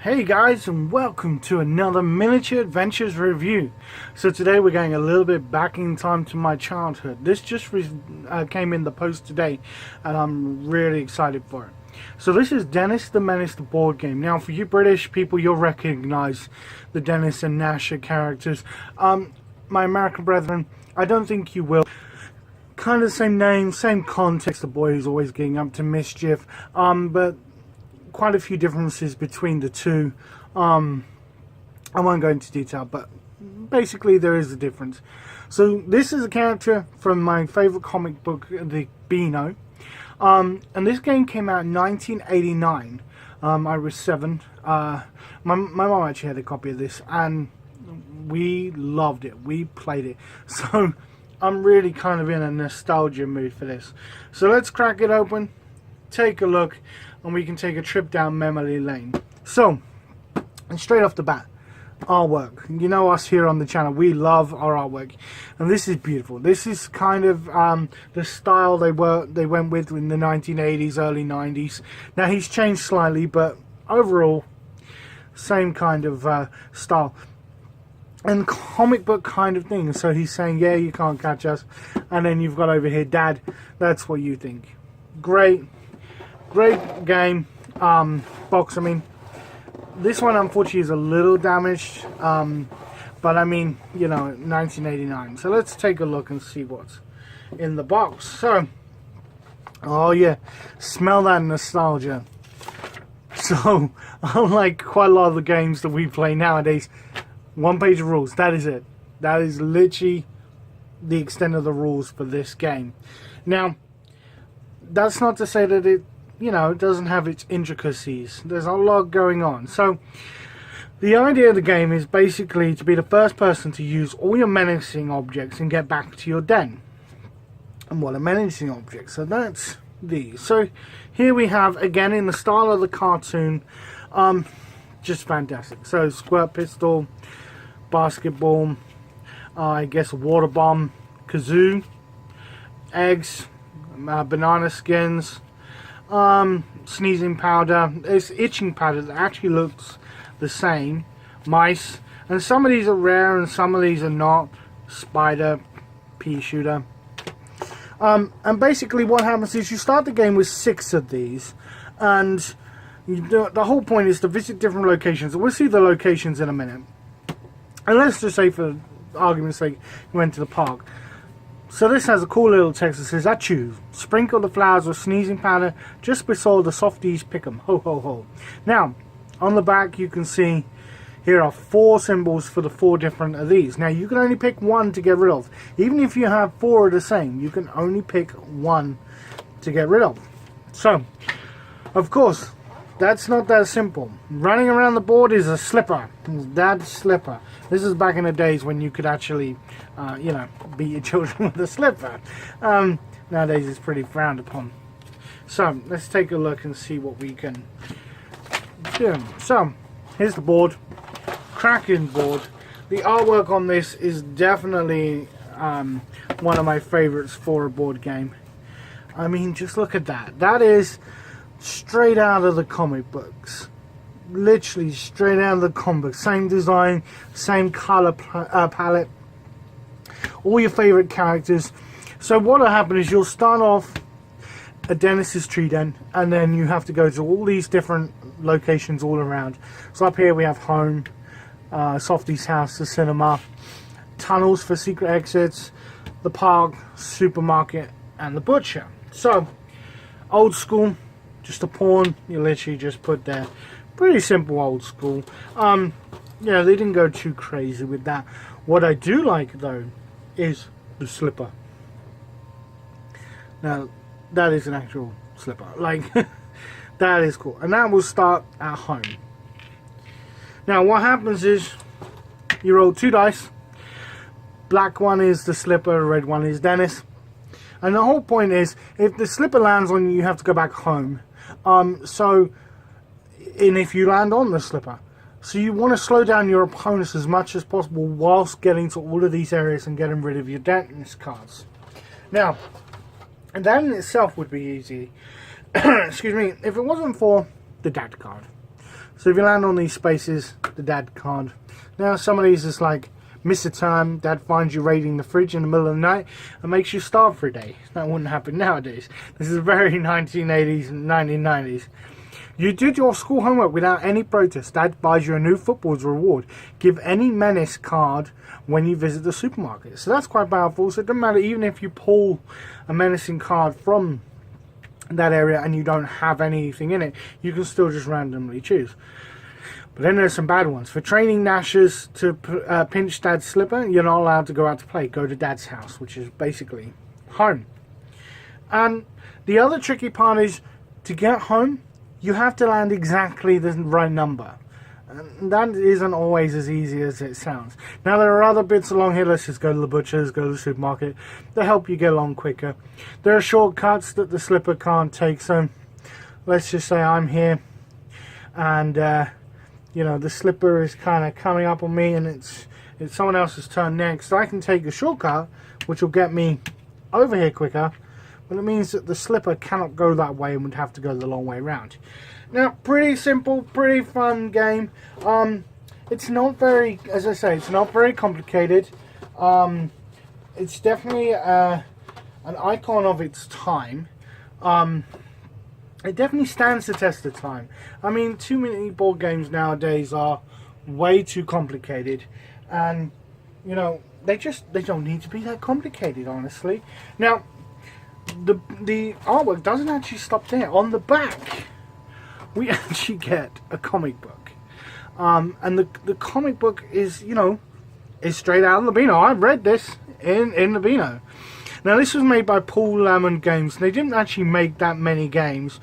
Hey guys, and welcome to another Miniature Adventures review. So today we're going a little bit back in time to my childhood. This just came in the post today and I'm really excited for it. So this is Dennis the Menace, the board game. Now for you British people, you'll recognize the Dennis and Nasher characters. My American brethren, I don't think you will. Kind of the same name, same context, the boy who's always getting up to mischief, but quite a few differences between the two. I won't go into detail, but basically there is a difference. So this is a character from my favorite comic book, the Beano, and this game came out in 1989. I was 7. My mom actually had a copy of this and we loved it. We played it, so I'm really kind of in a nostalgia mood for this. So let's crack it open, take a look, and we can take a trip down memory lane. So, and straight off the bat, artwork. You know us here on the channel, we love our artwork, and this is beautiful. This is kind of the style they went with in the 1980s, early 90s. Now he's changed slightly, but overall, same kind of style. And comic book kind of thing. So he's saying, yeah, you can't catch us. And then you've got over here, Dad, that's what you think. Great game. Box, I mean, this one unfortunately is a little damaged, but I mean, you know, 1989. So let's take a look and see what's in the box. So, oh yeah, smell that nostalgia. So unlike quite a lot of the games that we play nowadays, one page of rules, that is it. That is literally the extent of the rules for this game. Now, that's not to say that it, you know, it doesn't have its intricacies. There's a lot going on. So the idea of the game is basically to be the first person to use all your menacing objects and get back to your den. And what are menacing objects? So that's these. So here we have, again in the style of the cartoon, just fantastic. So squirt pistol, basketball, I guess a water bomb, kazoo, eggs, banana skins, sneezing powder, it's itching powder that actually looks the same, mice, and some of these are rare and some of these are not, spider, pea shooter. And basically what happens is you start the game with 6 of these, and the whole point is to visit different locations. We'll see the locations in a minute. And let's just say, for argument's sake, you went to the park. So this has a cool little text that says, "Achoo, sprinkle the flowers with sneezing powder just beside the softies, pick 'em, ho ho ho." Now, on the back you can see here are 4 symbols for the 4 different of these. Now you can only pick 1 to get rid of. Even if you have 4 of the same, you can only pick 1 to get rid of. So, of course, that's not that simple. Running around the board is a slipper. Dad's slipper. This is back in the days when you could actually, you know, beat your children with a slipper. Nowadays it's pretty frowned upon. So let's take a look and see what we can do. So here's the board. Cracking board. The artwork on this is definitely one of my favorites for a board game. I mean, just look at that. That is straight out of the comic books. Literally straight out of the comic books. Same design, same color palette, all your favorite characters. So what will happen is you'll start off at Dennis's tree den, and then you have to go to all these different locations all around. So up here we have home, Softie's house, the cinema, tunnels for secret exits, the park, supermarket, and the butcher. So old school, just a pawn, you literally just put there. Pretty simple, old school. Yeah, they didn't go too crazy with that. What I do like though is the slipper. Now that is an actual slipper, like that is cool, and that will start at home. Now what happens is you roll 2 dice. Black one is the slipper, red one is Dennis. And the whole point is, if the slipper lands on you, you have to go back home. And if you land on the slipper, so you want to slow down your opponents as much as possible whilst getting to all of these areas and getting rid of your Dennis cards. Now, that in itself would be easy. Excuse me, if it wasn't for the dad card. So if you land on these spaces, the dad card. Now some of these is like miss a time, dad finds you raiding the fridge in the middle of the night and makes you starve for a day. That wouldn't happen nowadays. This is very 1980s and 1990s. You did your school homework without any protest. Dad buys you a new football's reward. Give any Menace card when you visit the supermarket. So that's quite powerful. So it doesn't matter, even if you pull a menacing card from that area and you don't have anything in it, you can still just randomly choose. But then there's some bad ones. For training Nashers to pinch Dad's slipper, you're not allowed to go out to play. Go to Dad's house, which is basically home. And the other tricky part is to get home, you have to land exactly the right number. And that isn't always as easy as it sounds. Now there are other bits along here. Let's just go to the butcher's, go to the supermarket. They help you get along quicker. There are shortcuts that the slipper can't take. So let's just say I'm here and you know, the slipper is kind of coming up on me and it's someone else's turn next. So I can take a shortcut which will get me over here quicker. But it means that the slipper cannot go that way and would have to go the long way around. Now, pretty simple, pretty fun game. It's not very, as I say, it's not very complicated. It's definitely an icon of its time. It definitely stands the test of time. I mean, too many board games nowadays are way too complicated. And, you know, they don't need to be that complicated, honestly. Now, the artwork doesn't actually stop there. On the back, we actually get a comic book, and the comic book is, you know, is straight out of the Beano. I read this in the Beano. Now this was made by Paul Lamond Games. They didn't actually make that many games.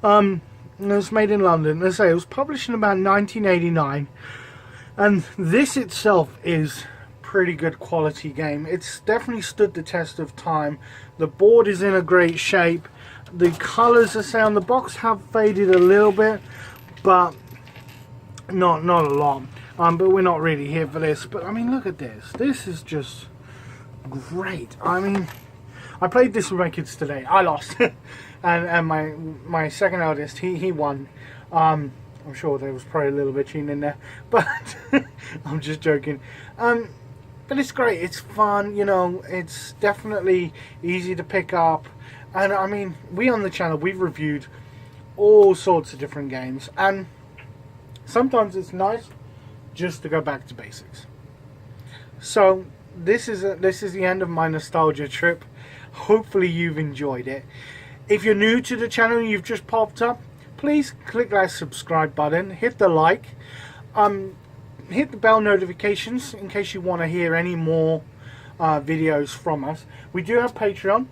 It was made in London. As I say, it was published in about 1989, and this itself is pretty good quality game. It's definitely stood the test of time. The board is in a great shape. The colours, as I say, on the box have faded a little bit, but not a lot. But we're not really here for this. But I mean, look at this. This is just great. I mean, I played this with my kids today. I lost, and my second eldest, he won. I'm sure there was probably a little bit cheating in there, but I'm just joking. But it's great, it's fun, you know, it's definitely easy to pick up. And I mean, we on the channel, we've reviewed all sorts of different games, and sometimes it's nice just to go back to basics. So this is the end of my nostalgia trip. Hopefully you've enjoyed it. If you're new to the channel and you've just popped up, please click that subscribe button, hit the like, hit the bell notifications in case you want to hear any more videos from us. We do have Patreon,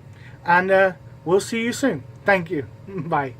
and we'll see you soon. Thank you. Bye.